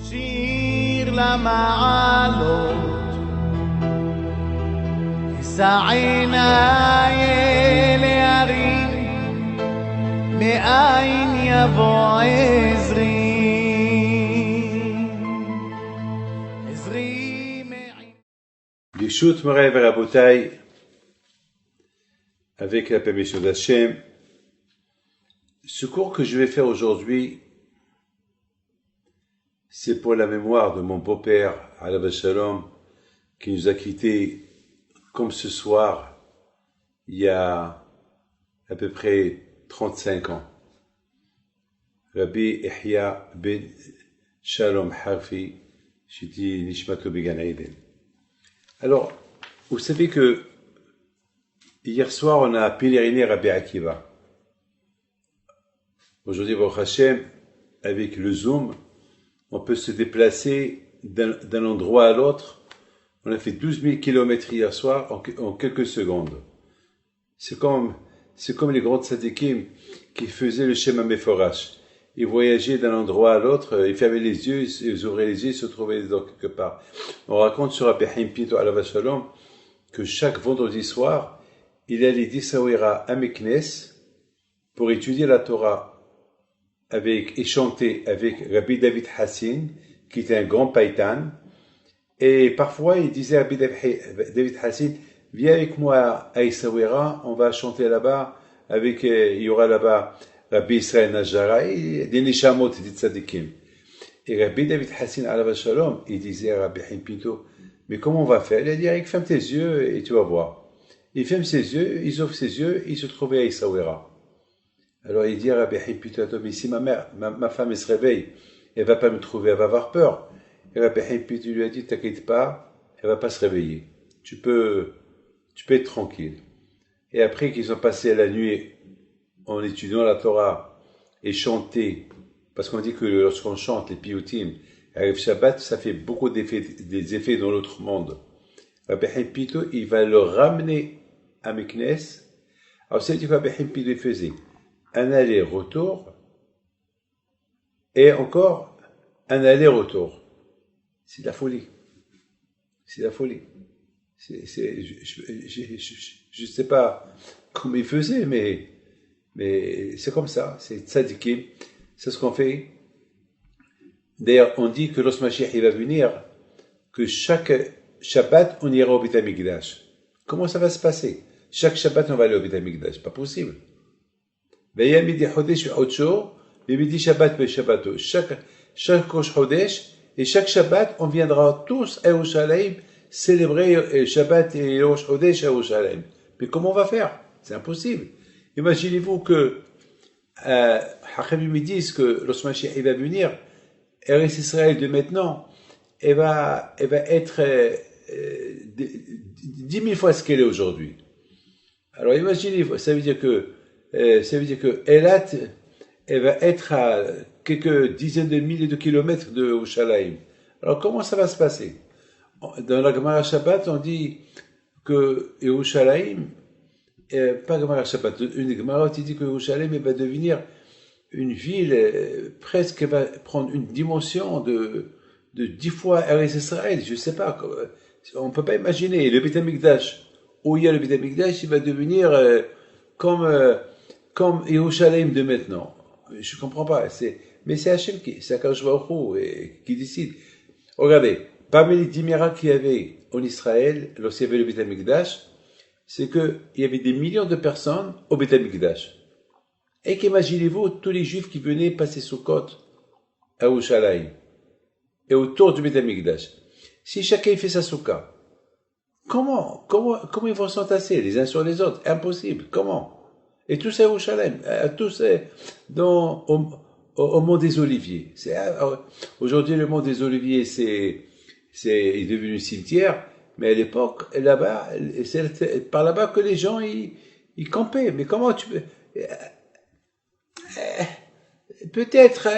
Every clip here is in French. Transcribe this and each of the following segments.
שיר למעלות, אשא עיניי אל ההרים, מאין יבוא עזרי. Bishut Moray Verabotai, avec la permission d'Hachem, ce cours que je vais faire aujourd'hui, c'est pour la mémoire de mon beau-père, Alav Shalom, qui nous a quittés comme ce soir, il y a à peu près 35 ans. Rabbi Ihya ben Shalom Harfi, Shiti Nishmato Began Eden. Alors, vous savez que hier soir, on a pèleriné Rabbi Akiva. Aujourd'hui, Baruch Hashem, avec le Zoom, on peut se déplacer d'un endroit à l'autre. On a fait 12 000 kilomètres hier soir en quelques secondes. C'est comme les grands tzadikim qui faisaient le Shema Meforash. Ils voyageaient d'un endroit à l'autre, ils fermaient les yeux, ils ouvraient les yeux, ils se trouvaient dans quelque part. On raconte sur Rabbi Haim Pinto Alav Shalom que chaque vendredi soir, il allait d'Issaouira à Meknes pour étudier la Torah et chanter avec Rabbi David Hassin, qui était un grand païtan. Et parfois, il disait à Rabbi David Hassin, viens avec moi à Issaouira, on va chanter là-bas, il y aura là-bas Rabbi Israël Najara, des Nishamot, des Tzadikim. Et Rabbi David Hassin Alav Shalom, il disait à Rabbi Haim Pinto, mais comment on va faire? Il a dit, ferme tes yeux et tu vas voir. Il ferme ses yeux, il ouvre ses yeux, il se trouvait à Issaouira. Alors il dit à Rabbi Haim Pinto, mais si ma femme elle se réveille, elle va pas me trouver, elle va avoir peur. Et Rabbi Haim Pinto lui a dit, t'inquiète pas, elle va pas se réveiller. Tu peux être tranquille. Et après qu'ils ont passé la nuit en étudiant la Torah et chanter, parce qu'on dit que lorsqu'on chante les piyutim, Erev Shabbat, ça fait beaucoup des effets dans l'autre monde. Rabbi Haim Pinto, il va le ramener à Meknes. Alors c'est dit que Rabbi Haim Pinto faisait un aller-retour et encore un aller-retour. C'est de la folie. C'est de la folie. Je sais pas comment il faisait, mais c'est comme ça, c'est tzadikim, c'est ce qu'on fait. D'ailleurs, on dit que lorsque Mashiach va venir, que chaque Shabbat, on ira au Beit HaMikdash. Comment ça va se passer? Chaque Shabbat, on va aller au Beit HaMikdash. Pas possible. Vayamidi Chodesh Ocho, Vayamidi Shabbat Shabbato. Chaque Rosh Chodesh et chaque Shabbat, on viendra tous à Yerushalayim célébrer Shabbat et Rosh Chodesh à Yerushalayim. Mais comment on va faire? C'est impossible. Imaginez-vous que Hachamim me disent que lorsque Mashiach va venir, Eretz Israël de maintenant, elle va être 10 000 fois ce qu'elle est aujourd'hui. Alors imaginez-vous, ça veut dire que Elat, elle va être à quelques dizaines de milliers de kilomètres de Yerushalayim. Alors comment ça va se passer? Dans la Gemara Shabbat, on dit que Yerushalayim, pas Gemara Shabbat, une Gemara qui dit que Yerushalayim va devenir une ville presque, va prendre une dimension de 10 fois Eretz Israël, je sais pas, on peut pas imaginer. Et le Beit HaMikdash, où il y a le Beit HaMikdash, il va devenir comme Yerushalayim de maintenant. Je comprends pas, mais c'est Hachem c'est Akadosh Baruch Hu qui décide. Regardez, parmi les 10 miracles qu'il y avait en Israël, lorsqu'il y avait le Beit HaMikdash, c'est qu'il y avait des millions de personnes au Beit HaMikdash. Et qu'imaginez-vous tous les Juifs qui venaient passer Sukkot à Yerushalayim et autour du Beit HaMikdash. Si chacun fait sa soukha, comment ils vont s'entasser les uns sur les autres? Impossible. Comment? Et tous à Yerushalayim, tous au mont des Oliviers. Aujourd'hui, le mont des Oliviers, est devenu cimetière. Mais à l'époque, là-bas, c'est par là-bas que les gens, ils campaient. Mais comment tu peux... peut-être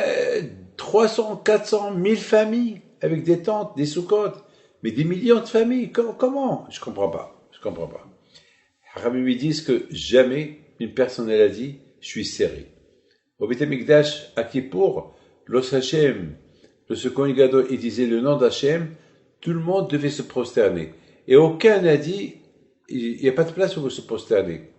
300, 400, 1000 familles avec des tentes, des soukottes, mais des millions de familles. Comment? Je comprends pas. Haramim me disent que jamais une personne elle a dit, je suis serré. Au Beit HaMikdash, à Kippour, lorsque Hachem lorsque Kohen Gadol il disait le nom d'Hachem, tout le monde devait se prosterner. Et aucun n'a dit, il n'y a pas de place où se prosterner.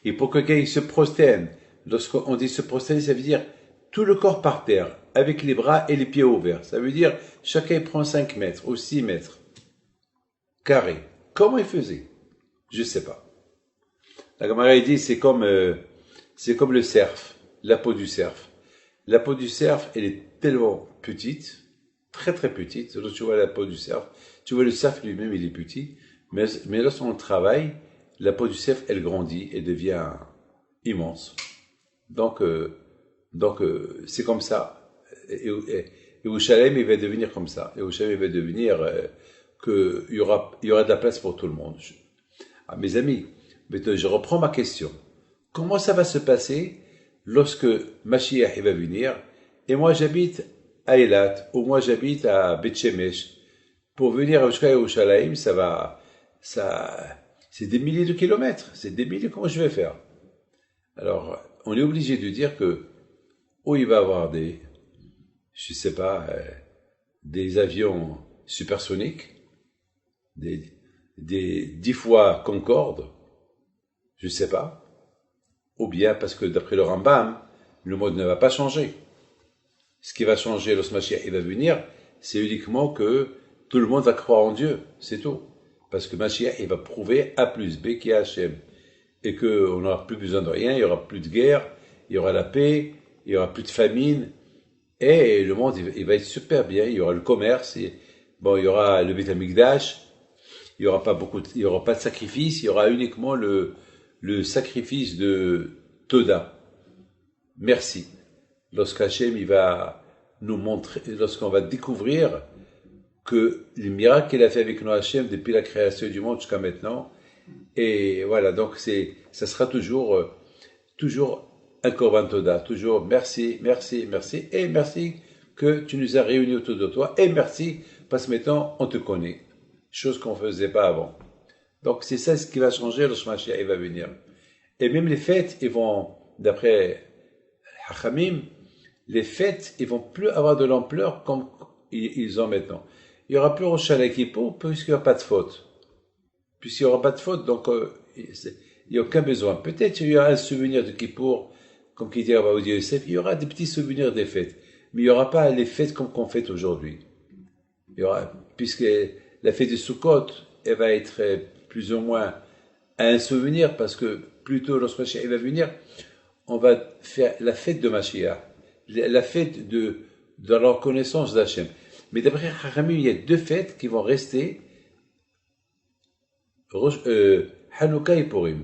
Et pour que quelqu'un se prosterne, lorsqu'on dit se prosterner, ça veut dire tout le corps par terre, avec les bras et les pieds ouverts. Ça veut dire chacun prend 5 mètres ou 6 mètres carrés. Comment il faisait? Je ne sais pas. La Gemara dit c'est comme le cerf, la peau du cerf. La peau du cerf, elle est tellement petite, très très petite. Lorsque tu vois la peau du cerf, tu vois le cerf lui-même, il est petit. Mais lorsqu'on travaille, la peau du cerf, elle grandit et devient immense. Donc c'est comme ça. Et Yerushalem, il va devenir comme ça. Et Yerushalem, il va devenir qu'il y aura de la place pour tout le monde. Mes amis, je reprends ma question. Comment ça va se passer lorsque Mashiach il va venir et moi j'habite à Eilat ou moi j'habite à Beth Shemesh? Pour venir à Yerushalayim, c'est des milliers de kilomètres. C'est des milliers, comment je vais faire? Alors, on est obligé de dire que où il va y avoir des avions supersoniques, des 10 fois Concorde, je ne sais pas, ou bien parce que d'après le Rambam, le monde ne va pas changer. Ce qui va changer lorsque Mashiach va venir, c'est uniquement que tout le monde va croire en Dieu, c'est tout. Parce que Mashiach, il va prouver A plus B qui est Hachem. Et qu'on n'aura plus besoin de rien, il n'y aura plus de guerre, il y aura la paix, il n'y aura plus de famine, et le monde, il va être super bien, il y aura le commerce, il y aura le Beth Amikdash, il n'y aura pas de sacrifice, il y aura uniquement le sacrifice de Toda. Merci. Lorsqu'Hachem, il va nous montrer, lorsqu'on va découvrir que les miracles qu'il a fait avec nous, Hachem, depuis la création du monde jusqu'à maintenant, et voilà, donc ça sera toujours un Korban Toda, toujours merci, merci, merci, et merci que tu nous as réunis autour de toi, et merci parce que maintenant on te connaît, chose qu'on ne faisait pas avant. Donc c'est ça ce qui va changer lorsque Mashiach va venir. Et même les fêtes, ils vont, d'après Hachamim, les fêtes, ils vont plus avoir de l'ampleur comme ils ont maintenant. Il n'y aura plus Rosh Hashanah puisqu'il n'y aura pas de faute. Puisqu'il n'y aura pas de faute, donc il n'y a aucun besoin. Peut-être qu'il y aura un souvenir de Kippour, comme qui dit Rabbi Odia Yosef, il y aura des petits souvenirs des fêtes, mais il n'y aura pas les fêtes comme qu'on fête aujourd'hui. Il y aura, puisque la fête de Sukkot, elle va être plus ou moins un souvenir, parce que plutôt lorsque Mashiach va venir, on va faire la fête de Mashiach, la fête de la reconnaissance d'Hachem. Mais d'après Chachamim, il y a 2 fêtes qui vont rester, Hanouka et Purim.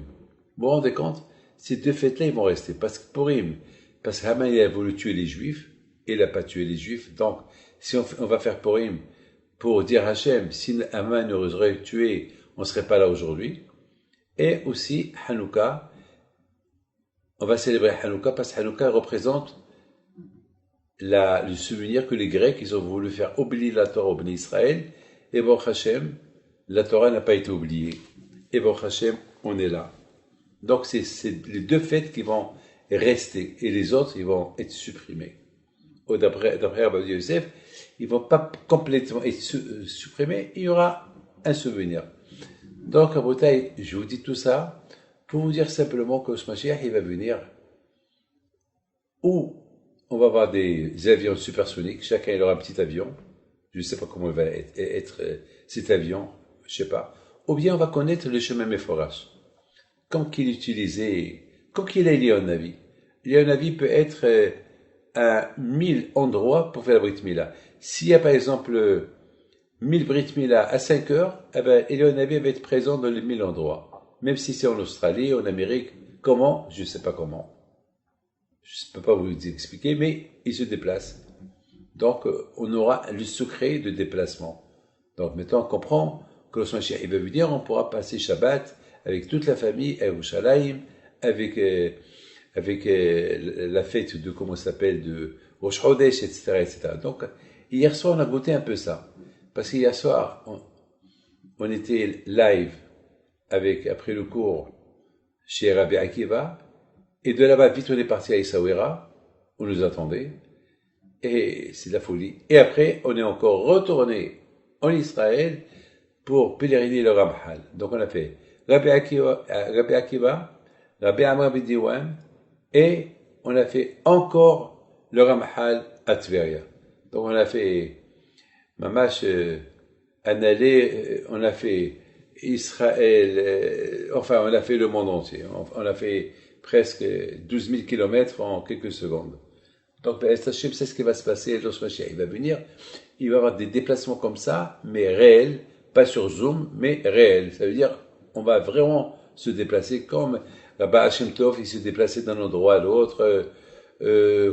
Vous vous rendez compte? Ces 2 fêtes-là, ils vont rester. Parce que Purim, parce que Haman il a voulu tuer les Juifs, et il n'a pas tué les Juifs. Donc, si on va faire Purim pour dire Hachem, si Haman nous aurait tué, on ne serait pas là aujourd'hui. Et aussi Hanouka, on va célébrer Hanouka parce que Hanouka représente le souvenir que les Grecs, ils ont voulu faire oublier la Torah au Bnei Israël, et Baruch Hashem, la Torah n'a pas été oubliée. Et Baruch Hashem, on est là. Donc c'est les 2 fêtes qui vont rester, et les autres, ils vont être supprimés. D'après Rabbi Yosef, ils ne vont pas complètement être supprimés, il y aura un souvenir. Donc, à Botaï, je vous dis tout ça pour vous dire simplement que ce Mashiach, il va venir où on va avoir des avions supersoniques, chacun il aura un petit avion, je ne sais pas comment il va être cet avion, je ne sais pas. Ou bien on va connaître le chemin Méphorach, comme qu'il utilisait, comme qu'il a Eliyahu Navi. Eliyahu Navi peut être à 1000 endroits pour faire la Brit Mila. S'il y a par exemple 1000 Brit Mila à 5 heures, eh ben, Eliyahu Navi va être présent dans les 1000 endroits. Même si c'est en Australie, en Amérique, comment? Je ne sais pas comment. Je ne peux pas vous expliquer, mais il se déplace. Donc, on aura le secret de déplacement. Donc, maintenant, on comprend que lorsque Mashiach va venir, on pourra passer Shabbat avec toute la famille à Yerushalayim, avec la fête de, comment ça s'appelle, de Rosh Chodesh, etc., etc. Donc, hier soir, on a goûté un peu ça. Parce qu'hier soir, on était live après le cours chez Rabbi Akiva, et de là-bas, vite, on est parti à Essaouira, on nous attendait, Et c'est de la folie. Et après, on est encore retourné en Israël pour pèleriner le Ramchal. Donc on a fait Rabbi Akiva, Rabbi Amr ben Diwan, et on a fait encore le Ramchal à Tveria. Donc on a fait Mamash, un aller, on a fait Israël, enfin on a fait le monde entier. On a fait presque 12 000 kilomètres en quelques secondes. Donc, c'est ce qui va se passer lorsque Mashiach il va venir. Il va y avoir des déplacements comme ça, mais réels, pas sur Zoom, mais réels. Ça veut dire, on va vraiment se déplacer comme là-bas, Hashem Tov, il se déplaçait d'un endroit à l'autre,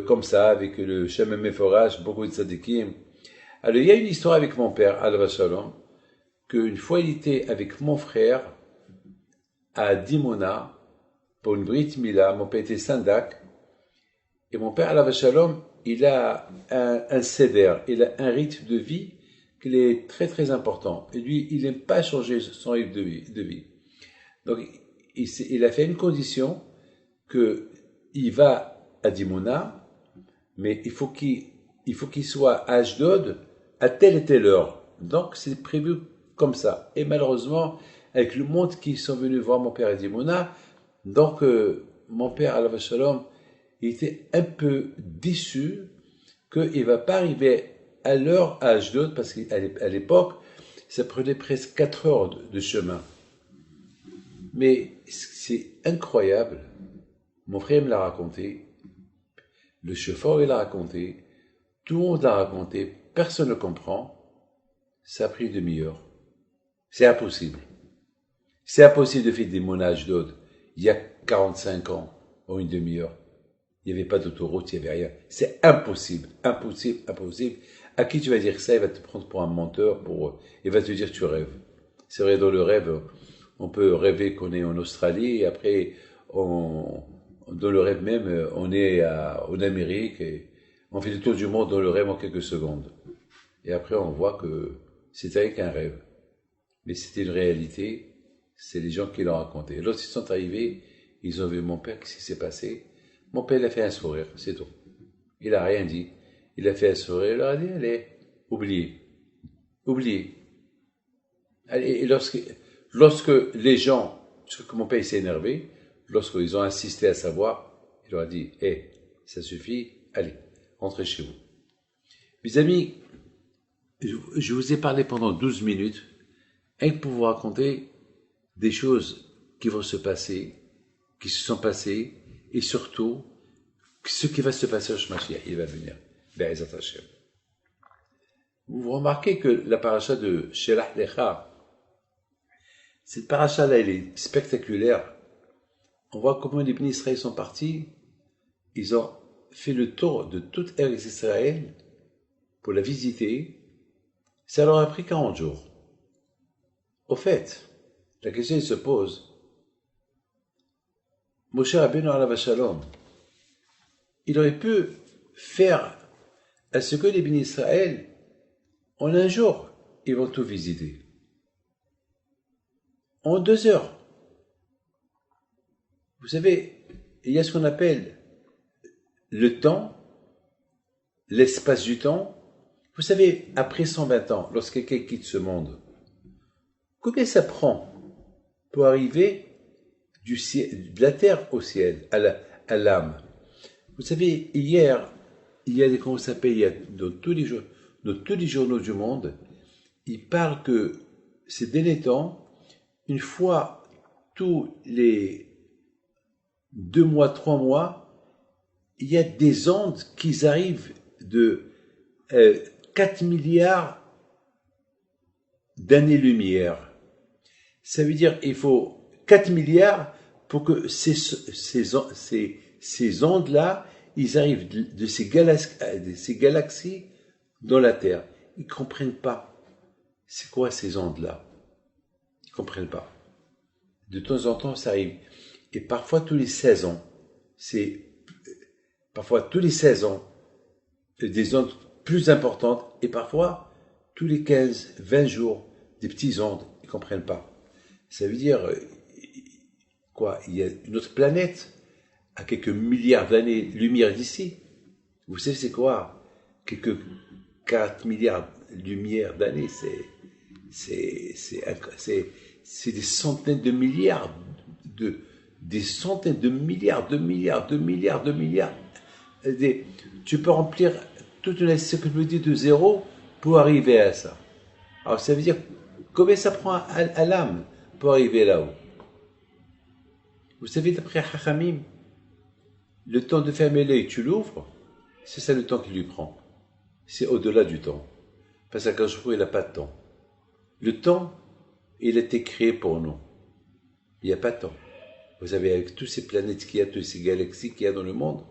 comme ça, avec le Shem Meforach, beaucoup de tzadikim. Alors, il y a une histoire avec mon père, Alav Shalom, qu'une fois il était avec mon frère à Dimona, pour une Brit Mila, mon père était Sandak, et mon père, Alav Shalom, il a un seder, il a un rite de vie qui est très très important. Et lui, il n'aime pas changer son rite de vie. Donc, il a fait une condition qu'il va à Dimona, mais il faut qu'il soit à Ashdod à telle et telle heure. Donc, c'est prévu comme ça. Et malheureusement, avec le monde qui sont venus voir mon père à Dimona, donc mon père, Alav Shalom, il était un peu déçu qu'il ne va pas arriver à l'heure à Ashdod, parce qu'à l'époque, ça prenait presque 4 heures de chemin. Mais c'est incroyable. Mon frère me l'a raconté, le chauffeur il l'a raconté, tout le monde l'a raconté, personne ne comprend. Ça a pris une demi-heure. C'est impossible. C'est impossible de faire des monas à Ashdod il y a 45 ans, en une demi-heure. Il n'y avait pas d'autoroute, il n'y avait rien. C'est impossible, impossible, impossible. À qui tu vas dire ça, il va te prendre pour un menteur, il va te dire tu rêves. C'est vrai, dans le rêve, on peut rêver qu'on est en Australie, et après, dans le rêve même, on est en Amérique, et on fait le tour du monde dans le rêve en quelques secondes. Et après, on voit que c'était rien qu'un rêve. Mais c'était une réalité, c'est les gens qui l'ont raconté. Et lorsqu'ils sont arrivés, ils ont vu mon père, qu'est-ce qui s'est passé? Mon père, il a fait un sourire, c'est tout. Il n'a rien dit. Il a fait un sourire, il leur a dit, allez, oubliez. Oubliez. Allez, et lorsque les gens, parce que mon père, il s'est énervé, lorsqu'ils ont insisté à savoir, il leur a dit, ça suffit, allez, rentrez chez vous. Mes amis, je vous ai parlé pendant 12 minutes, et pour vous raconter des choses qui vont se passer, qui se sont passées, et surtout, ce qui va se passer au Mashiach, il va venir. Be'ezat Hashem. Vous remarquez que la paracha de Shelach Lecha, cette paracha-là, elle est spectaculaire. On voit comment les Bnei Israël sont partis. Ils ont fait le tour de toute Eretz Israël pour la visiter. Ça leur a pris 40 jours. Au fait, la question se pose. Moshe Rabbeinu alav shalom, il aurait pu faire à ce que les Bnei Israël, en un jour, ils vont tout visiter. En 2 heures. Vous savez, il y a ce qu'on appelle le temps, l'espace du temps. Vous savez, après 120 ans, lorsque quelqu'un quitte ce monde, combien ça prend pour arriver de la terre au ciel, à l'âme? Vous savez, hier, il y a comment ça s'appelle, dans tous les journaux du monde, ils parlent que ces derniers temps, une fois tous les 2 mois, 3 mois, il y a des ondes qui arrivent de 4 milliards d'années-lumière. Ça veut dire qu'il faut 4 milliards pour que ces ondes-là, ils arrivent de ces galaxies dans la Terre. Ils ne comprennent pas. C'est quoi ces ondes-là? Ils ne comprennent pas. De temps en temps, ça arrive. Et parfois, tous les 16 ans, des ondes plus importantes. Et parfois, tous les 15, 20 jours, des petites ondes. Ils ne comprennent pas. Ça veut dire, il y a une autre planète à quelques milliards d'années-lumière d'ici. Vous savez c'est quoi? quelques 4 milliards de lumières d'années, c'est des centaines de milliards, des centaines de milliards, tu peux remplir toute une encyclopédie de zéro pour arriver à ça. Alors ça veut dire combien ça prend à l'âme pour arriver là-haut. Vous savez, d'après Hachamim, le temps de fermer l'œil, tu l'ouvres, c'est ça le temps qu'il lui prend. C'est au-delà du temps. Parce qu'un jour, il n'a pas de temps. Le temps, il a été créé pour nous. Il n'y a pas de temps. Vous avez avec toutes ces planètes qu'il y a, toutes ces galaxies qu'il y a dans le monde,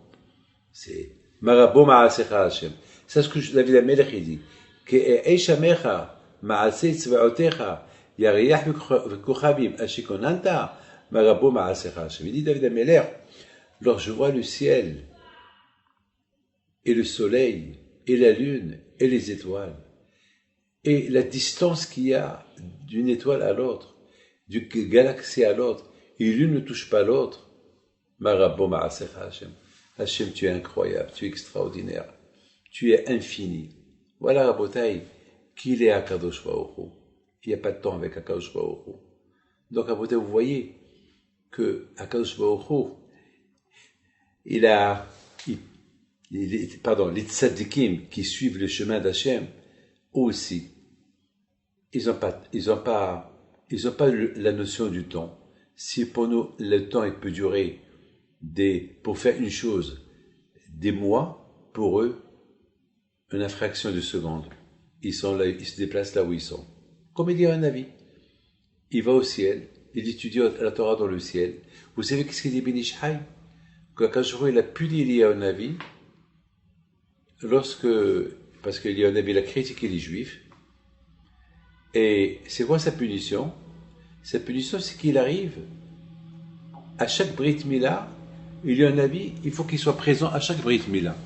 c'est Marabo Ma'asecha Hashem. C'est ce que David Amelech il dit. Ke'eshamecha Ma'aseh tzva'otecha yariyah v'kochavim ashikonanta Marabo Ma'asecha Hashem. Il dit David Amelech, lorsque je vois le ciel et le soleil et la lune et les étoiles et la distance qu'il y a d'une étoile à l'autre, d'une galaxie à l'autre, et l'une ne touche pas l'autre, Marabo Ma'asecha Hashem. Hashem, tu es incroyable, tu es extraordinaire, tu es infini. Voilà, Rabotai, qu'il est Akadosh Baruch Hu. Il n'y a pas de temps avec Akadosh Baruch Hu. Donc, Rabotai, vous voyez que Akadosh Baruch Hu, les tzadikim qui suivent le chemin d'Hachem, aussi, ils n'ont pas la notion du temps. Si pour nous, le temps, il peut durer pour faire une chose, des mois, pour eux, une infraction de seconde. Ils sont là, ils se déplacent là où ils sont. Comme il y a un avis. Il va au ciel, il étudie la Torah dans le ciel. Vous savez qu'est-ce qu'il dit Ben Ish Chai? Quand il a puni Eliyahu Navi, parce qu'Eliyahu Navi a critiqué les Juifs, et c'est quoi sa punition? Sa punition, c'est qu'il arrive à chaque Brit Mila, il y a un avis, il faut qu'il soit présent à chaque Brit Mila.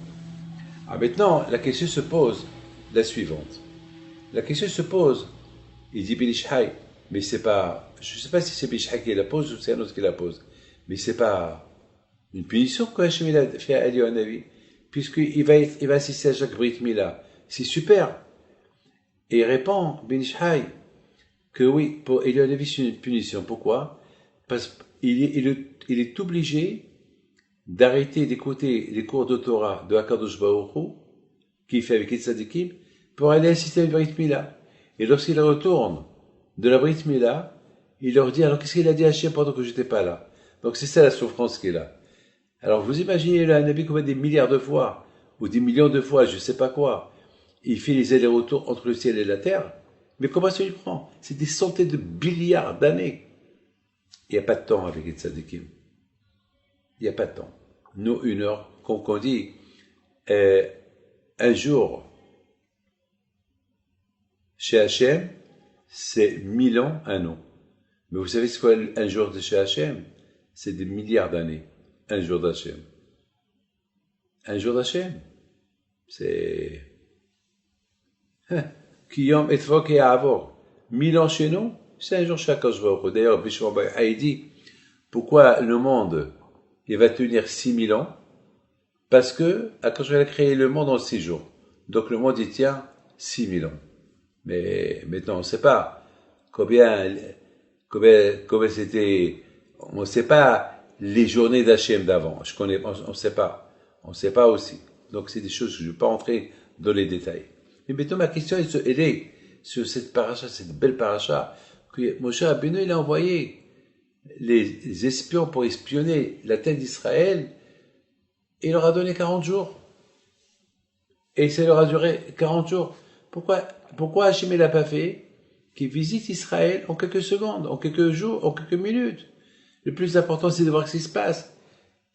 Alors maintenant, la question se pose, la suivante. La question se pose, il dit Ben Ish Chai, mais c'est pas, je ne sais pas si c'est Ben Ish Chai qui la pose ou c'est un autre qui la pose, mais c'est pas une punition que Hachem a fait à Eliyahu Navi, puisqu'il va assister à chaque Brit Mila. C'est super. Et il répond, Ben Ish Chai, que oui, pour Eliyahu Navi, c'est une punition. Pourquoi? Parce qu'il est obligé d'arrêter d'écouter les cours de Torah de Akadosh Baruch Hu, qu'il fait avec les tzadikim, pour aller assister à une Brit Mila. Et lorsqu'il retourne de la Brit Mila, il leur dit, alors qu'est-ce qu'il a dit à Hachem pendant que je n'étais pas là? Donc c'est ça la souffrance qu'il a. Alors vous imaginez là, un Nabi comme des milliards de fois, ou des millions de fois, je ne sais pas quoi, il fait les allers-retours entre le ciel et la terre, mais comment ça lui prend? C'est des centaines de milliards d'années. Il n'y a pas de temps avec les tzadikim. Il n'y a pas de temps. Nous, une heure, comme on dit, un jour, chez Hachem, c'est 1000 ans, un an. Mais vous savez ce qu'est un jour de chez Hachem? C'est des milliards d'années. Un jour d'Hachem. Un jour d'Hachem, c'est... Kiyom etvok et avor. 1000 ans chez nous, c'est un jour chez Akadosh Baruch Hu. D'ailleurs, Bishwa Baï dit, pourquoi le monde, il va tenir 6000 ans? Parce que Akadosh Baruch Hu a créé le monde en 6 jours. Donc le monde, il tient 6000 ans. Mais maintenant, on ne sait pas combien c'était, on ne sait pas les journées d'Hachem d'avant. On ne sait pas. On ne sait pas aussi. Donc c'est des choses que je ne vais pas entrer dans les détails. Mais maintenant, ma question, elle est sur cette paracha, cette belle paracha, que Moshe Rabbeinu, il a envoyé les espions pour espionner la terre d'Israël, et il leur a donné 40 jours. Et ça leur a duré 40 jours. Pourquoi Hachem ne l'a pas fait? Qu'il visite Israël en quelques secondes, en quelques jours, en quelques minutes. Le plus important, c'est de voir ce qui se passe.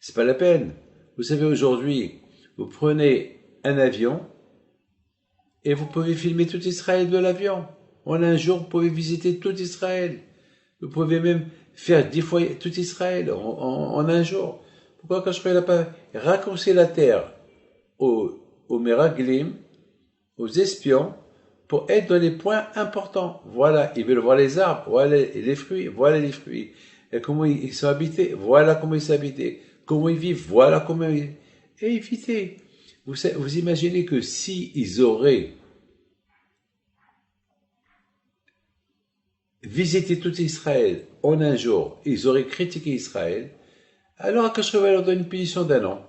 C'est pas la peine. Vous savez, aujourd'hui, vous prenez un avion et vous pouvez filmer tout Israël de l'avion. En un jour, vous pouvez visiter tout Israël. Vous pouvez même faire 10 fois tout Israël en un jour. Pourquoi quand je ne pas raccourcir la terre aux Meraglim, aux espions, pour être dans les points importants? Voilà, ils veulent voir les arbres, voilà les fruits, et comment ils sont habités, voilà comment ils sont habités, comment ils vivent, voilà comment ils... Et évitez. Vous imaginez que si ils auraient visité tout Israël en un jour, ils auraient critiqué Israël, alors Akash va leur donner une punition d'un an.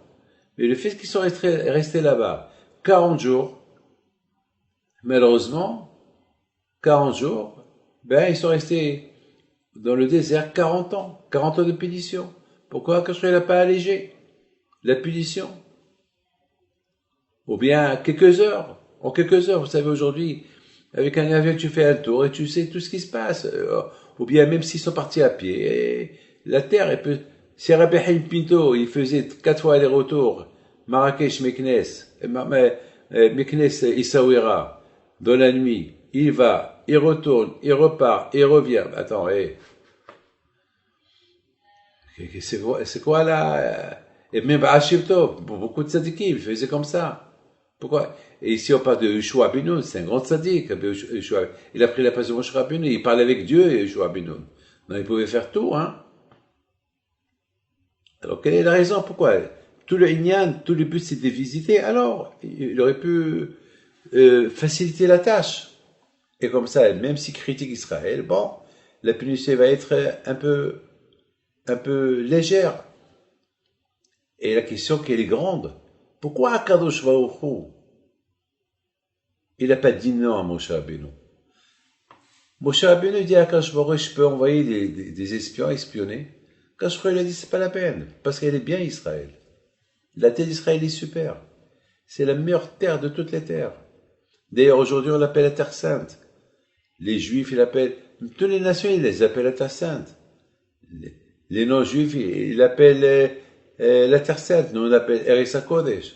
Mais le fait qu'ils sont restés là-bas 40 jours, malheureusement, 40 jours, ils sont restés dans le désert 40 ans de punition. Pourquoi Akash n'a pas allégé la punition? Ou bien en quelques heures, vous savez aujourd'hui, avec un avion tu fais un tour et tu sais tout ce qui se passe. Ou bien même s'ils sont partis à pied, la terre, elle peut... Si Rabbi Haïm Pinto, il faisait 4 fois aller-retour, Marrakech, Meknes, Meknes, Essaouira, dans la nuit, il va, il retourne, il repart, il revient. Attends, c'est quoi là? Et même Hachim Tov, beaucoup de tzadikim, il faisait comme ça. Pourquoi? Et ici on parle de Yeshua Benoun, c'est un grand tzaddik. Il a pris la place de Moshe Rabbeinu, il parlait avec Dieu et Yeshua Benoun. Non, il pouvait faire tout, hein. Alors, quelle est la raison? Pourquoi? Tout le Inyan, tout le but, c'est de visiter. Alors, il aurait pu faciliter la tâche. Et comme ça, même s'il critique Israël, bon, la punition va être un peu légère. Et la question qu'elle est grande, pourquoi Akadosh Baruch Hu, il n'a pas dit non à Moshe Rabbeinu? Moshe Rabbeinu dit à Akadosh Baruch Hu, je peux envoyer des espions espionner. Akadosh Baruch Hu a dit, c'est pas la peine, parce qu'elle est bien Israël. La terre d'Israël est super. C'est la meilleure terre de toutes les terres. D'ailleurs, aujourd'hui, on l'appelle la terre sainte. Les Juifs, ils l'appellent, toutes les nations, ils les appellent la terre sainte. Les non-Juifs, ils l'appellent la terre sainte. Nous, on l'appelle Eretz HaKodesh.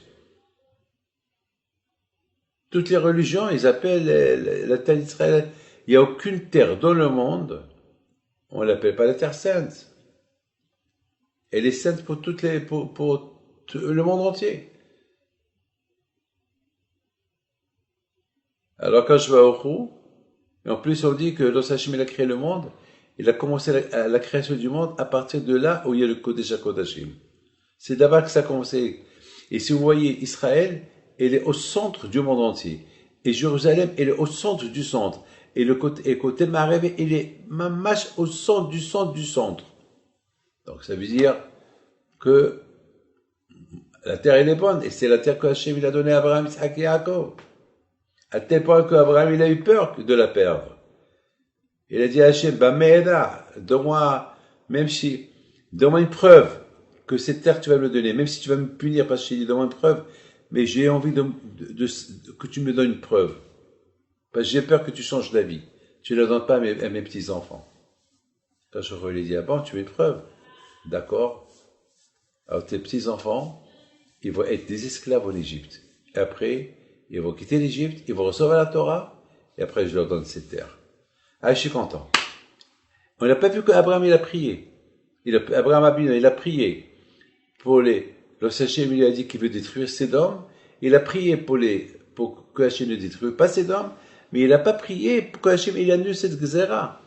Toutes les religions, ils appellent la terre d'Israël. Il n'y a aucune terre dans le monde, on ne l'appelle pas la terre sainte. Elle est sainte pour le monde entier. Alors quand je vais au Hu, et en plus on dit que lorsque Hachem il a créé le monde, il a commencé la création du monde à partir de là où il y a le Kodesh HaKodashim. C'est d'abord que ça a commencé. Et si vous voyez Israël, elle est au centre du monde entier. Et Jérusalem, elle est au centre du centre. Et le côté Marev, il est mamash au centre du centre du centre. Donc ça veut dire que la terre elle est bonne. Et c'est la terre que Hachem il a donnée à Abraham, Isaac et Yaakov. À tel point qu'Abraham il a eu peur de la perdre. Il a dit à Hachem, Me'eda, donne-moi une preuve que cette terre tu vas me le donner. Même si tu vas me punir parce que je t'ai dit, donne-moi une preuve. Mais j'ai envie que tu me donnes une preuve. Parce que j'ai peur que tu changes d'avis. Tu ne la donnes pas à mes petits-enfants. Quand je lui ai dit, ah bon, tu veux une preuve? D'accord. Alors tes petits-enfants, ils vont être des esclaves en Égypte. Et après, ils vont quitter l'Égypte, ils vont recevoir la Torah, et après je leur donne cette terre. Ah, je suis content. On n'a pas vu qu'Abraham, il a prié. Abraham Abinu, il a prié pour lorsque Hachem lui a dit qu'il veut détruire Sédom, il a prié pour que Hachem ne détruise pas Sédom, mais il n'a pas prié pour que Hachem il annule cette gzera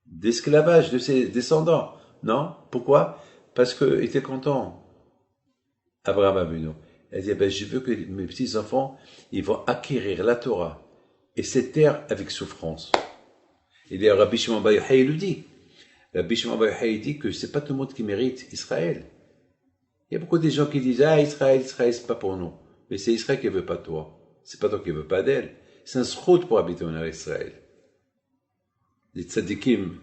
d'esclavage de ses descendants. Non? Pourquoi? Parce qu'il était content. Abraham Abinu. Il a dit, je veux que mes petits-enfants, ils vont acquérir la Torah et cette terre avec souffrance. Et d'ailleurs, Rabbi Shimon Bar Yochai le dit. Rabbi Shimon Bar Yochai dit que c'est pas tout le monde qui mérite Israël. Il y a beaucoup de gens qui disent, Israël, c'est pas pour nous. Mais c'est Israël qui veut pas toi. C'est pas toi qui veut pas d'elle. C'est un srout pour habiter en Israël. Les tzadikim,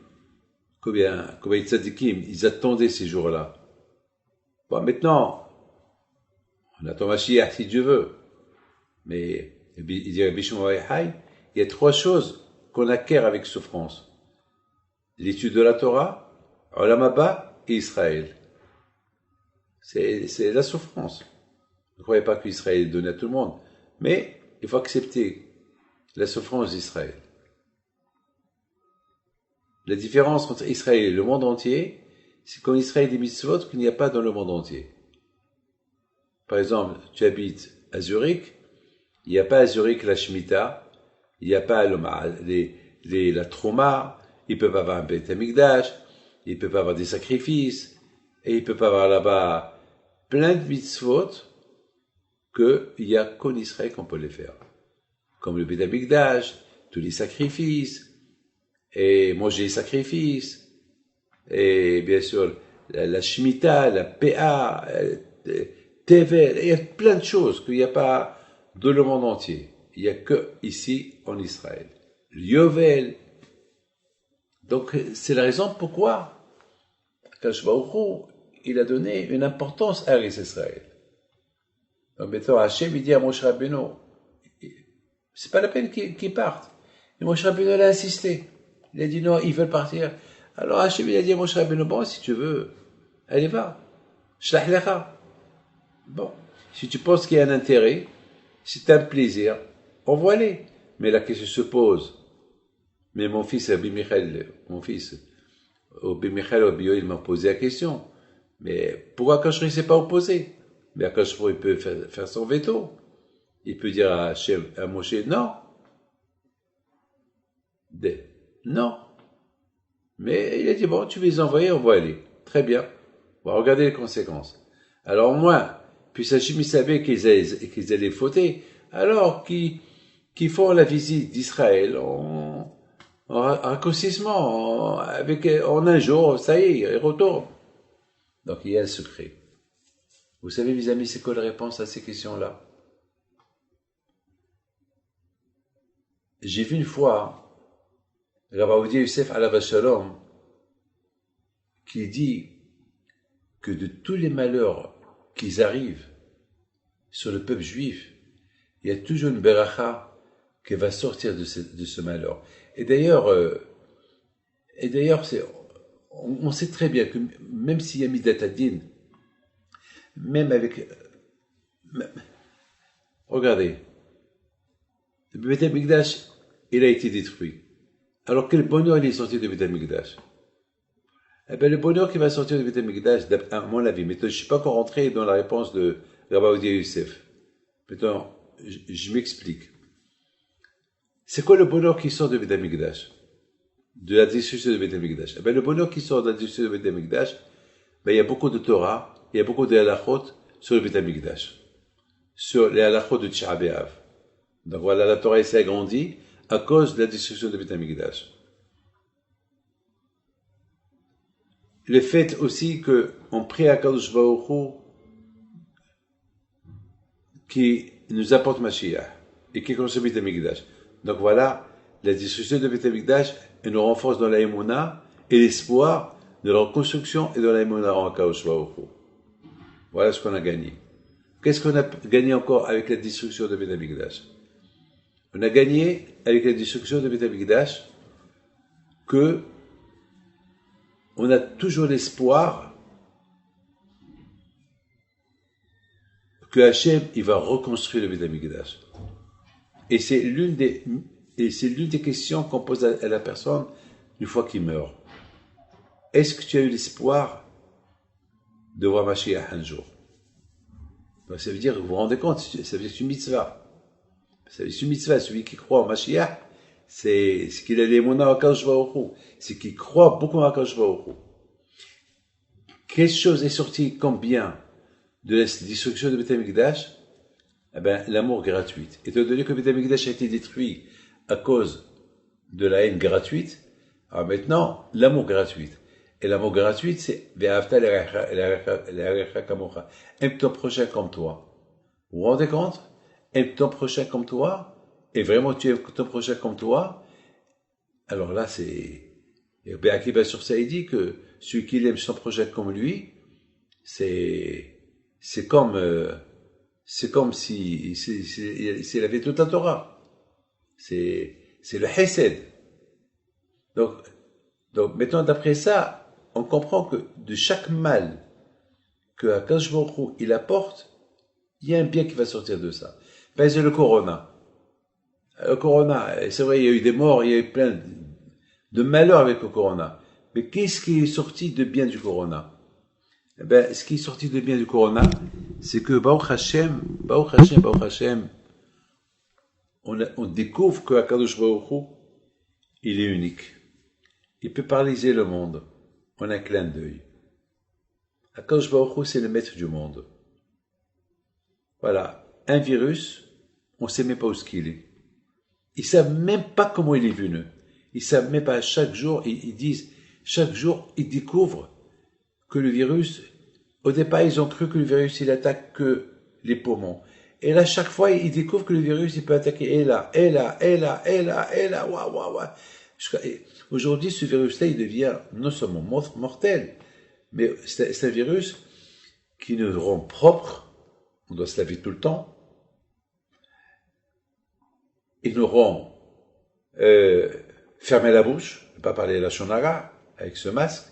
combien de tzadikim, ils attendaient ces jours-là. Bon, maintenant, on attend Mashiach si Dieu veut. Mais, il dit Rabbi Shimon Bar Yochai, il y a 3 choses qu'on acquiert avec souffrance. L'étude de la Torah, Olam Haba et Israël. C'est la souffrance. Ne croyez pas qu'Israël est donné à tout le monde. Mais il faut accepter la souffrance d'Israël. La différence entre Israël et le monde entier, c'est qu'en Israël, il y a des mitzvot qu'il n'y a pas dans le monde entier. Par exemple, tu habites à Zurich, il n'y a pas à Zurich la Shemitah, il n'y a pas la Trouma, ils peuvent avoir un Beit Hamikdash, ils peuvent avoir des sacrifices, et ils peuvent avoir là-bas plein de mitzvot qu'il n'y a qu'en Israël qu'on peut les faire. Comme le Beth Amikdash, tous les sacrifices, et manger les sacrifices, et bien sûr la Shemitah, la PA, Tevel, il y a plein de choses qu'il n'y a pas dans le monde entier. Il n'y a que ici en Israël. Yovel. Donc c'est la raison pourquoi Akadosh Baruch Hu, il a donné une importance à Israël. Donc maintenant Hachem il dit à Moshe Rabbeinu, c'est pas la peine qu'ils partent. Et Moshe Rabbeinu a insisté. Il a dit non, ils veulent partir. Alors Hachem il a dit à Moshe Rabbeinu, bon, si tu veux, allez va. Shlach lecha. Bon, si tu penses qu'il y a un intérêt, si tu as un plaisir, envoie-les. Mais la question se pose. Mais mon fils Rabbi Michael, Rabbi Michael, il m'a posé la question. Mais pourquoi Akadosh ne s'est pas opposé? Mais Akadosh il peut faire son veto. Il peut dire à Moshe, non. Non. Mais il a dit, bon, tu veux les envoyer, on va aller. Très bien. On va regarder les conséquences. Alors moi, puis Hachem il savait qu'ils allaient fauter, alors qu'ils font la visite d'Israël en raccourcissement, en un jour, ça y est, ils retournent. Donc il y a un secret. Vous savez, mes amis, c'est quoi la réponse à ces questions-là? J'ai vu une fois Rav Ovadia Yosef alav shalom qui dit que de tous les malheurs qui arrivent sur le peuple juif, il y a toujours une beracha qui va sortir de ce malheur. Et d'ailleurs, on sait très bien que même s'il y a Midat Hadin, même avec... regardez, le Beth Amikdash, il a été détruit. Alors quel bonheur il est sorti de Beth Amikdash? Eh bien, le bonheur qui va sortir de Beth Amikdash, à mon avis, mais je ne suis pas encore rentré dans la réponse de Rav Ovadia Yosef. Maintenant, je m'explique. C'est quoi le bonheur qui sort de Beth Amikdash? De la destruction de Beth Amikdash? Eh bien, le bonheur qui sort de la destruction de Beth Amikdash, ben, il y a beaucoup de Torah, il y a beaucoup de halachot sur le Beth Amikdash, sur les halachot de Tisha B'Av. Donc voilà, la Torah s'est agrandie à cause de la destruction de Beth Amikdash. Le fait aussi qu'on prie à Kadosh Baruch Hu qui nous apporte Mashiach et qui construit Beth Amikdash. Donc voilà, la destruction de Beth Amikdash nous renforce dans la Emunah et l'espoir de la reconstruction et de la Emunah en Kadosh Baruch Hu. Voilà ce qu'on a gagné. Qu'est-ce qu'on a gagné encore avec la destruction de Beth Amikdash? On a gagné avec la destruction de Beth Amikdash que on a toujours l'espoir que Hachem il va reconstruire le Beth Amikdash. Et c'est l'une des questions qu'on pose à la personne une fois qu'il meurt. Est-ce que tu as eu l'espoir de voir Mashiach un jour? Donc ça veut dire, vous vous rendez compte, ça veut dire que c'est une mitzvah. Ça veut dire que c'est une mitzvah, celui qui croit en Mashiach, c'est qu'il a les mona à Kadosh Baruch Hu. C'est qu'il croit beaucoup à Kadosh Baruch Hu. Quelle chose est sortie comme bien de la destruction de Beth Amikdash? Eh bien, l'amour gratuit. Étant donné que Beth Amikdash a été détruit à cause de la haine gratuite, alors maintenant, l'amour gratuit. Et l'amour gratuit, c'est aime ton prochain comme toi. Vous vous rendez compte? Aime ton prochain comme toi, et vraiment tu aimes ton prochain comme toi, alors là, c'est... Et Akiba sur ça, il dit que celui qui aime son prochain comme lui, c'est comme si il avait toute la Torah. C'est le Hesed. Donc maintenant, d'après ça, on comprend que de chaque mal que Akadosh Baruch Hu il apporte, il y a un bien qui va sortir de ça. Ben, c'est le Corona. Le Corona, c'est vrai, il y a eu des morts, il y a eu plein de malheurs avec le Corona. Mais qu'est-ce qui est sorti de bien du Corona? Eh ben, ce qui est sorti de bien du Corona, c'est que Baruch Hashem, on découvre que Akadosh Baruch Hu, il est unique. Il peut paralyser le monde en un clin d'œil. Akadosh Baruch Hu, c'est le maître du monde. Voilà. un virus, on ne sait même pas où ce qu'il est. Ils savent même pas comment il est venu. Ils savent même pas. Chaque jour, ils disent, chaque jour, ils découvrent que le virus, au départ, ils ont cru que le virus, il attaque que les poumons. Et là, chaque fois, ils découvrent que le virus, il peut attaquer et là, et là, et là, et là, et là, waouh, waouh, waouh. Aujourd'hui, ce virus-là, il devient non seulement mortel, mais c'est un virus qui nous rend propre. On doit se laver tout le temps. Il nous rend fermer la bouche, ne pas parler la shonara avec ce masque,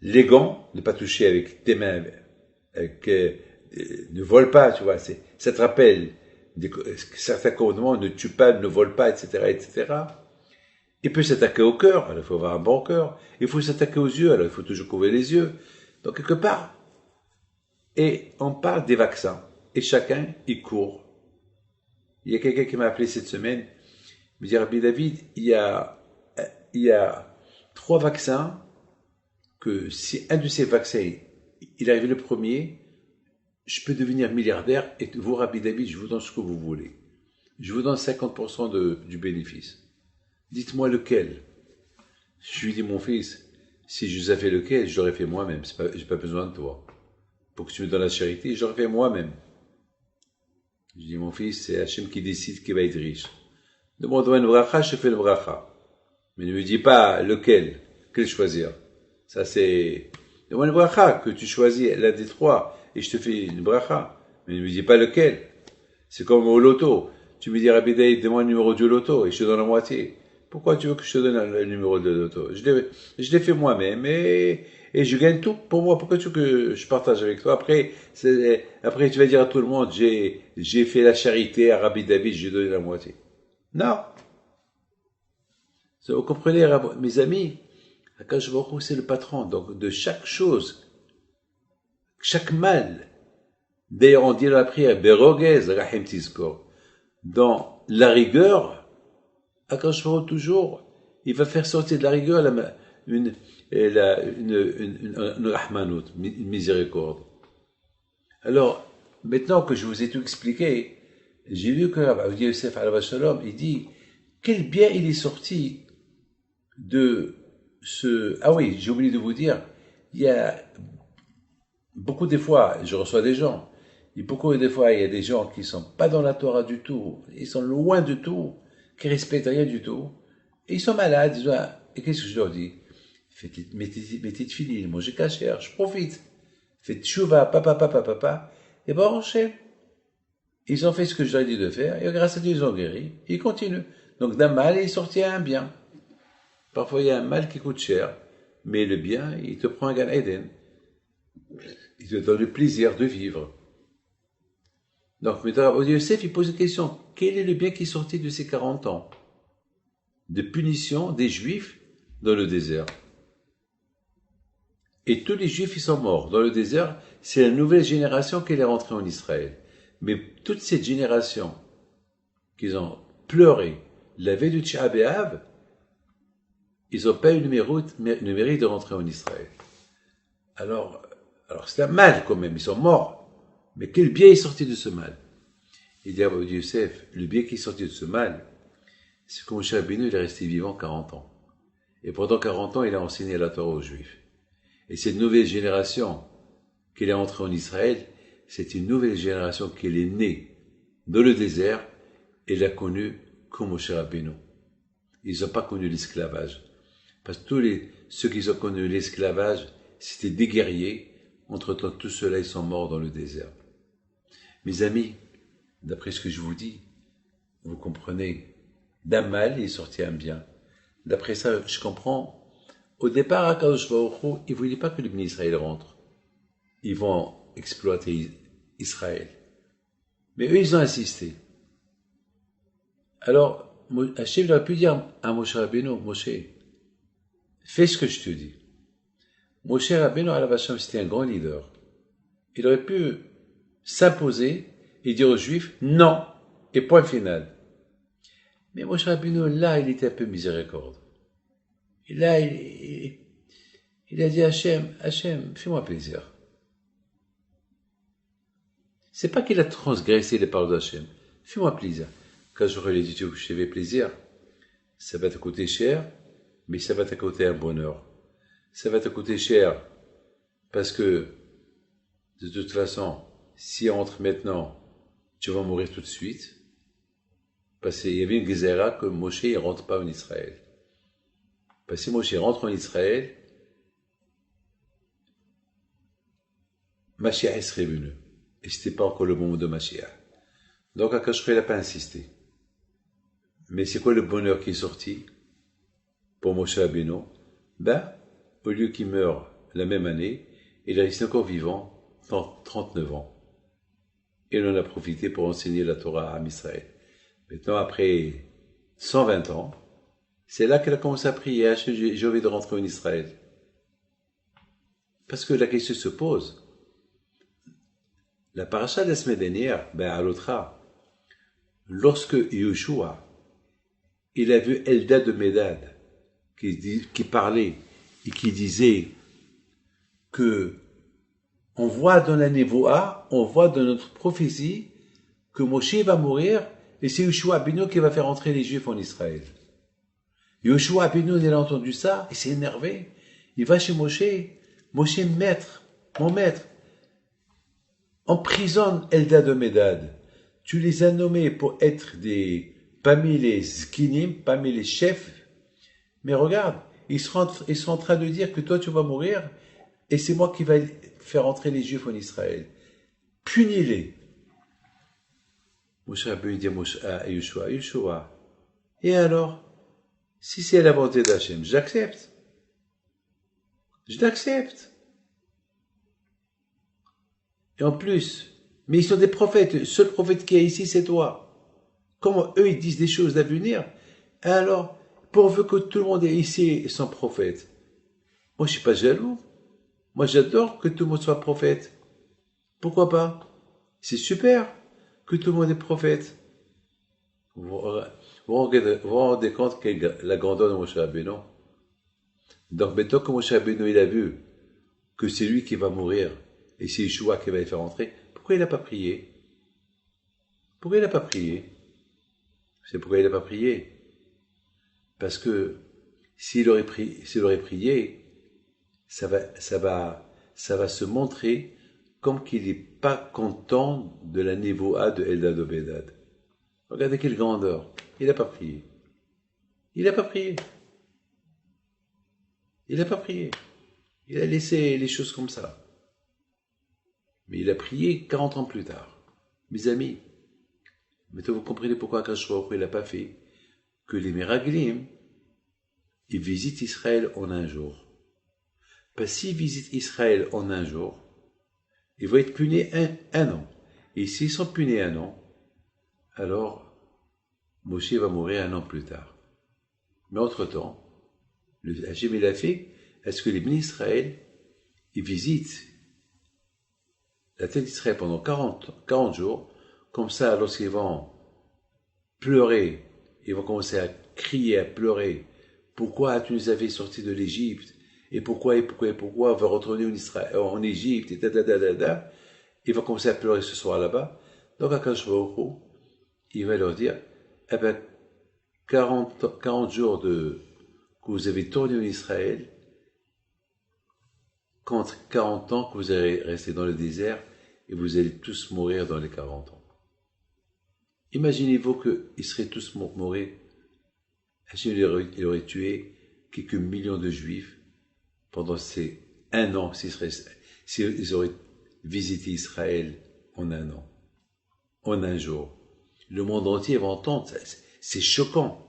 les gants, ne pas toucher avec tes mains, ne vole pas, tu vois, ça te rappelle certains commandements, ne tue pas, ne vole pas, etc., etc. Il peut s'attaquer au cœur, alors il faut avoir un bon cœur. Il faut s'attaquer aux yeux, alors il faut toujours couvrir les yeux. Donc quelque part, et on parle des vaccins, et chacun, il court. Il y a quelqu'un qui m'a appelé cette semaine, il me dit, Rabbi David, il y a 3 vaccins, que si un de ces vaccins, il arrive le premier, je peux devenir milliardaire, et vous, Rabbi David, je vous donne ce que vous voulez. Je vous donne 50% du bénéfice. Dites-moi lequel. Je lui dis, mon fils, si je savais lequel, je l'aurais fait moi-même, j'ai pas besoin de toi. Pour que tu me donnes la charité, je l'aurais fait moi-même. Je dis, mon fils, c'est Hachem qui décide qui va être riche. Demande-moi une bracha, je fais le bracha. Mais ne me dis pas lequel choisir. Ça c'est, demande une bracha, que tu choisis l'un des 3, et je te fais une bracha. Mais ne me dis pas lequel. C'est comme au loto. Tu me dis, Rabbi David, donne-moi le numéro du loto, et je te donne la moitié. Pourquoi tu veux que je te donne le numéro de loto? Je l'ai fait moi-même, et je gagne tout pour moi. Pourquoi tu veux que je partage avec toi? Après, tu vas dire à tout le monde, j'ai fait la charité à Rabbi David, j'ai donné la moitié. Non. Vous comprenez, mes amis, Akash Baruch Hu, c'est le patron. Donc, de chaque chose, chaque mal, d'ailleurs, on dit dans la prière, Berogez, Rahim Tizkor, dans la rigueur, Akash Baruch Hu, toujours, il va faire sortir de la rigueur une rahmanout, une miséricorde. Alors, maintenant que je vous ai tout expliqué, j'ai vu que Rabbi Yosef Alav Shalom, il dit, quel bien il est sorti de ce... Ah oui, j'ai oublié de vous dire, il y a beaucoup des fois, je reçois des gens, et beaucoup des fois, il y a des gens qui sont pas dans la Torah du tout, ils sont loin de tout, qui respectent rien du tout, et ils sont malades, ils disent, ah, et qu'est-ce que je leur dis? Mettez de filines, mangez cachère, je profite. Faites chouva, papa, et bon, enchaîne. Ils ont fait ce que je leur ai dit de faire, et grâce à Dieu, ils ont guéri, et ils continuent. Donc d'un mal, il est sorti un bien. Parfois, il y a un mal qui coûte cher, mais le bien, il te prend un Gan Eden. Il te donne le plaisir de vivre. Donc, Rabbi Yosef, il pose une question. Quel est le bien qui est sorti de ces 40 ans de punition des Juifs dans le désert? Et tous les Juifs, ils sont morts. Dans le désert, c'est la nouvelle génération qui est rentrée en Israël. Mais toute cette génération qu'ils ont pleuré la veille du Tisha B'Av, ils n'ont pas eu le mérite de rentrer en Israël. Alors c'est un mal quand même, ils sont morts. Mais quel bien est sorti de ce mal? Il dit à Rabbi Yosef, le bien qui est sorti de ce mal, c'est que Moshe Rabbeinu, il est resté vivant 40 ans. Et pendant 40 ans, il a enseigné la Torah aux Juifs. Et cette nouvelle génération qui est entrée en Israël, c'est une nouvelle génération qui est née dans le désert et l'a connue comme Moshe Rabbeinu. Ils n'ont pas connu l'esclavage. Parce que ceux qui ont connu l'esclavage, c'était des guerriers. Entre-temps, tout ceux-là, ils sont morts dans le désert. Mes amis, d'après ce que je vous dis, vous comprenez, d'un mal, il est sorti un bien. D'après ça, je comprends. Au départ, Akadosh Baruch Hu, il ne voulait pas que les bénis Israël rentrent. Ils vont exploiter Israël. Mais eux, ils ont insisté. Alors, Hachem aurait pu dire à Moshe Rabbeinu, Moshe, fais ce que je te dis. Moshe Rabbeinu, Alav Hashem, c'était un grand leader. Il aurait pu s'imposer et dire aux Juifs, non, et point final. Mais Moshe Rabbeinu, là, il était un peu miséricorde. Et là, il a dit à Hachem, fais-moi plaisir. C'est pas qu'il a transgressé les paroles d'Hachem. Fais-moi plaisir. Quand j'aurai les dit, je fais plaisir, ça va te coûter cher, mais ça va te coûter un bonheur. Ça va te coûter cher parce que, de toute façon, si on entre maintenant, tu vas mourir tout de suite. Parce qu'il y avait une gezerah que Moshe ne rentre pas en Israël. Parce que si Moshe rentre en Israël, Mashiach serait venu. Et ce n'était pas encore le moment de Mashiach. Donc Akash n'a pas insisté. Mais c'est quoi le bonheur qui est sorti pour Moshe Rabbeinu? Au lieu qu'il meure la même année, il est resté encore vivant 39 ans. Et il en a profité pour enseigner la Torah à Israël. Maintenant, après 120 ans, c'est là qu'elle a commencé à prier, j'ai envie de rentrer en Israël. Parce que la question se pose. La paracha de la semaine dernière, à l'autre, lorsque Yeshua, il a vu Eldad de Médad, qui parlait et qui disait que on voit dans la Névoa, on voit dans notre prophétie que Moshe va mourir et c'est Yeshua Abinu qui va faire entrer les Juifs en Israël. Yeshua Abinu, il a entendu ça, il s'est énervé. Il va chez Moshe, Moshe maître, mon maître, emprisonne Eldad de Médad. Tu les as nommés pour être parmi les skinim, parmi les chefs. Mais regarde, ils sont en train de dire que toi tu vas mourir et c'est moi qui vais faire entrer les Juifs en Israël. Punis-les. Moshe Rabbeinu dit à Yeshua, et alors, si c'est la volonté d'Hachem, j'accepte. Je l'accepte. Et en plus, mais ils sont des prophètes. Le seul prophète qui est ici, c'est toi. Comment eux, ils disent des choses d'avenir, alors, pourvu que tout le monde est ici sans prophète. Moi, je suis pas jaloux. Moi, j'adore que tout le monde soit prophète. Pourquoi pas? C'est super que tout le monde est prophète. Vous vous rendez compte que la grandeur de Moshe Rabbeinu. Donc, maintenant que Moshe Rabbeinu, il a vu que c'est lui qui va mourir et c'est Yeshua qui va les faire entrer, pourquoi il n'a pas prié? Pourquoi il n'a pas prié? C'est pourquoi il n'a pas prié. Parce que s'il aurait prié, ça va se montrer comme qu'il n'est pas content de la névoa de Eldad de Médad. Regardez quelle grandeur. Il n'a pas prié. Il n'a pas prié. Il n'a pas prié. Il a laissé les choses comme ça. Mais il a prié 40 ans plus tard. Mes amis, maintenant vous comprenez pourquoi Akash Baruch Hu, il n'a pas fait que les Meraglim, ils visitent Israël en un jour. Parce s'ils visitent Israël en un jour, ils vont être punis un an. Et s'ils sont punis un an, alors Moshe va mourir un an plus tard. Mais entre-temps, le Hachem il a fait, est-ce que les bénis d'Israël, ils visitent la terre d'Israël pendant 40 jours, comme ça, lorsqu'ils vont pleurer, ils vont commencer à crier, à pleurer, pourquoi tu nous avais sortis de l'Égypte, et pourquoi, on va retourner en Égypte, et ils vont commencer à pleurer ce soir là-bas. Donc, Akash Baruch Hu, il va leur dire, 40 jours que vous avez tourné en Israël, contre 40 ans que vous allez rester dans le désert, et vous allez tous mourir dans les 40 ans. Imaginez-vous qu'ils seraient tous morts. Il aurait tué quelques millions de Juifs pendant ces un an, s'ils auraient visité Israël en un an, en un jour. Le monde entier va entendre, c'est choquant,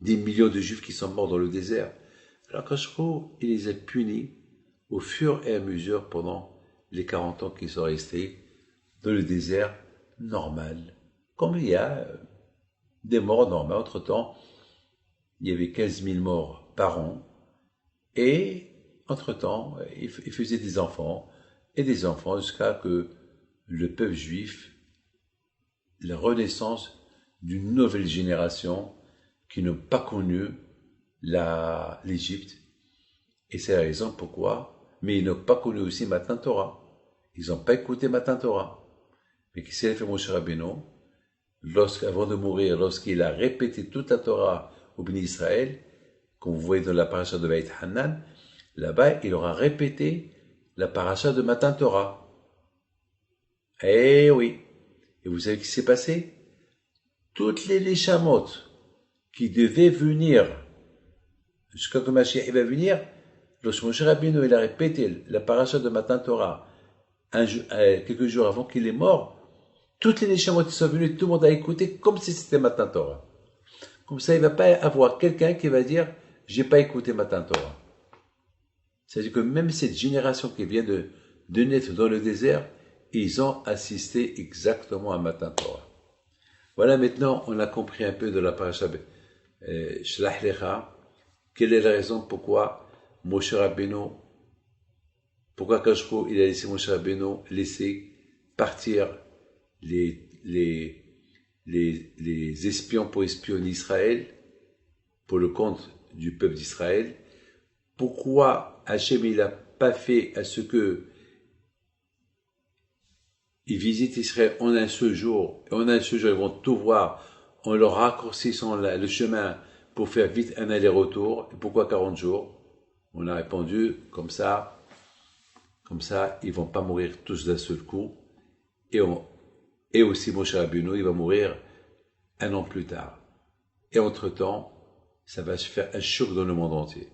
des millions de Juifs qui sont morts dans le désert. Alors Kashro, il les a punis au fur et à mesure pendant les 40 ans qu'ils sont restés dans le désert normal. Comme il y a des morts normales. Entre-temps, il y avait 15 000 morts par an. Et, entre-temps, il faisait des enfants et des enfants jusqu'à que le peuple juif, la renaissance d'une nouvelle génération qui n'ont pas connu l'Égypte. Et c'est la raison pourquoi, mais ils n'ont pas connu aussi Matan Torah. Ils n'ont pas écouté Matan Torah. Mais qu'est-ce qu'il a fait Moshe Rabbeinu? Avant de mourir, lorsqu'il a répété toute la Torah au béni Israël, comme vous voyez dans la paracha de Beit Hanan, là-bas, il aura répété la paracha de Matan Torah. Eh oui. Et vous savez ce qui s'est passé? Toutes les Neshamot qui devaient venir, jusqu'à que Mashiach va venir, lorsque Moshe Rabbeinu il a répété la paracha de Matan Torah quelques jours avant qu'il est mort, toutes les Neshamot qui sont venues, tout le monde a écouté comme si c'était Matan Torah. Comme ça, il ne va pas avoir quelqu'un qui va dire « j'ai pas écouté Matan Torah ». C'est-à-dire que même cette génération qui vient de naître dans le désert, ils ont assisté exactement à Matan Torah. Voilà, maintenant, on a compris un peu de la paracha Shlach Lecha, quelle est la raison pourquoi Moshe Rabbeinu, pourquoi Kashko, il a laissé Moshe Rabbeinu laisser partir les espions pour espionner Israël, pour le compte du peuple d'Israël. Pourquoi Hachem il n'a pas fait à ce que ils visitent Israël en un seul jour, et en un seul jour ils vont tout voir, en leur raccourcissant le chemin pour faire vite un aller-retour. Et pourquoi 40 jours? On a répondu comme ça, ils vont pas mourir tous d'un seul coup. Et aussi Moshe Rabbeinu, il va mourir 1 an plus tard. Et entre-temps, ça va se faire un choc dans le monde entier.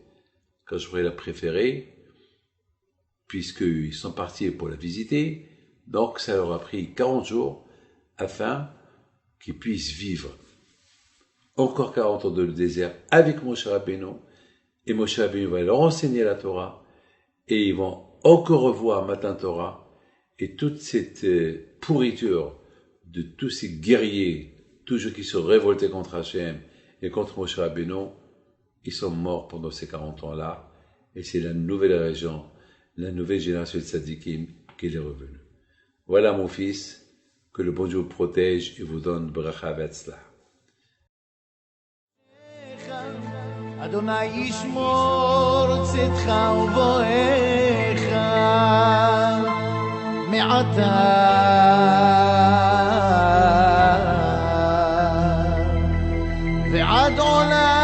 Quand je pourrais la préférer, puisqu'ils sont partis pour la visiter, donc ça leur a pris 40 jours afin qu'ils puissent vivre encore 40 ans dans le désert avec Moshe Rabbeinu. Et Moshe Rabbeinu va leur enseigner la Torah et ils vont encore revoir Matan Torah. Et toute cette pourriture de tous ces guerriers, toujours qui se révoltaient contre Hachem et contre Moshe Rabbeinu, ils sont morts pendant ces 40 ans-là. Et c'est la nouvelle région, la nouvelle génération de tzadikim qui est revenue. Voilà mon fils, que le bon Dieu vous protège et vous donne bracha vetzlah. Adonai yishmor tzedcha uvoecha me'ata ve'ad olam